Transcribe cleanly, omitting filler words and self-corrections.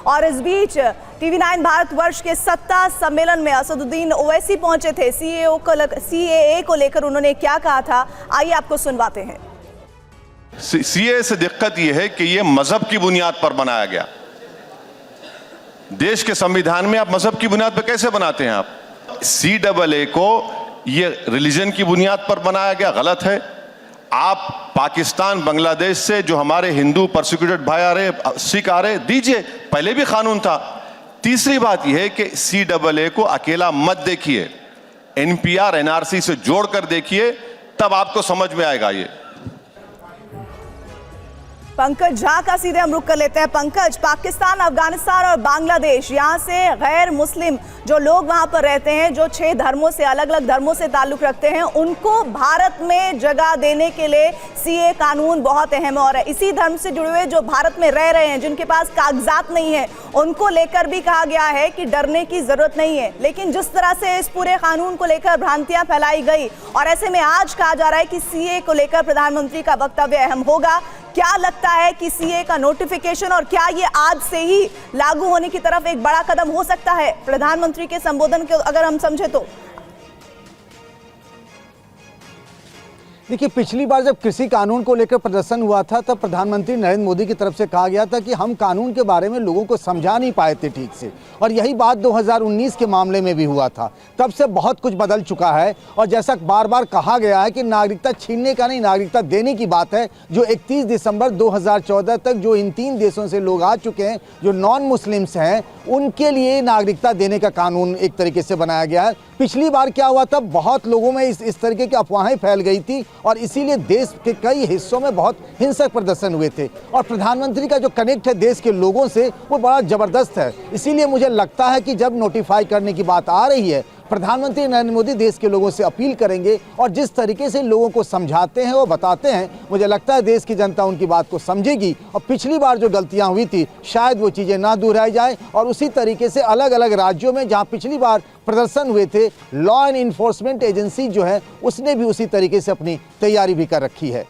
और इस बीच टीवी 9 भारतवर्ष के सत्ता सम्मेलन में असदुद्दीन ओवैसी पहुंचे थे। सीएए को लेकर उन्होंने क्या कहा था, आइए आपको सुनवाते हैं। सीएए से दिक्कत यह है कि यह मजहब की बुनियाद पर बनाया गया। देश के संविधान में आप मजहब की बुनियाद पर कैसे बनाते हैं? आप सीएए को यह रिलीजन की बुनियाद पर बनाया गया, गलत है। आप पाकिस्तान बांग्लादेश से जो हमारे हिंदू परसिक्यूटेड भाई आ रहे, सिख आ रहे, दीजिए, पहले भी कानून था। तीसरी बात यह है कि सीएए को अकेला मत देखिए, एनपीआर एनआरसी से जोड़कर देखिए, तब आपको समझ में आएगा। ये पंकज झा का सीधे हम रुख कर लेते हैं। पंकज, पाकिस्तान, अफगानिस्तान और बांग्लादेश, यहाँ से गैर मुस्लिम जो लोग वहां पर रहते हैं, जो 6 धर्मों से, अलग अलग धर्मों से ताल्लुक रखते हैं, उनको भारत में जगह देने के लिए सीए कानून बहुत अहम है। और इसी धर्म से जुड़े हुए जो भारत में रह रहे हैं, जिनके पास कागजात नहीं है, उनको लेकर भी कहा गया है कि डरने की जरूरत नहीं है। लेकिन जिस तरह से इस पूरे कानून को लेकर भ्रांतियां फैलाई गई, और ऐसे में आज कहा जा रहा है कि सीए को लेकर प्रधानमंत्री का वक्तव्य अहम होगा, क्या लगता है कि सीए का नोटिफिकेशन और क्या ये आज से ही लागू होने की तरफ एक बड़ा कदम हो सकता है? प्रधानमंत्री के संबोधन को अगर हम समझे तो देखिए, पिछली बार जब कृषि कानून को लेकर प्रदर्शन हुआ था, तब प्रधानमंत्री नरेंद्र मोदी की तरफ से कहा गया था कि हम कानून के बारे में लोगों को समझा नहीं पाए थे ठीक से, और यही बात 2019 के मामले में भी हुआ था। तब से बहुत कुछ बदल चुका है, और जैसा बार बार कहा गया है कि नागरिकता छीनने का नहीं, नागरिकता देने की बात है। जो 31 दिसंबर 2014 तक जो इन 3 देशों से लोग आ चुके हैं, जो नॉन मुस्लिम्स हैं, उनके लिए नागरिकता देने का कानून एक तरीके से बनाया गया है। पिछली बार क्या हुआ था, बहुत लोगों में इस तरीके की अफवाहें फैल गई थी, और इसीलिए देश के कई हिस्सों में बहुत हिंसक प्रदर्शन हुए थे। और प्रधानमंत्री का जो कनेक्ट है देश के लोगों से, वो बड़ा ज़बरदस्त है। इसीलिए मुझे लगता है कि जब नोटिफाई करने की बात आ रही है, प्रधानमंत्री नरेंद्र मोदी देश के लोगों से अपील करेंगे, और जिस तरीके से लोगों को समझाते हैं, वो बताते हैं, मुझे लगता है देश की जनता उनकी बात को समझेगी, और पिछली बार जो गलतियां हुई थी शायद वो चीज़ें ना दोहराई जाए। और उसी तरीके से अलग अलग राज्यों में जहां पिछली बार प्रदर्शन हुए थे, लॉ एंड इन्फोर्समेंट एजेंसी जो है उसने भी उसी तरीके से अपनी तैयारी भी कर रखी है।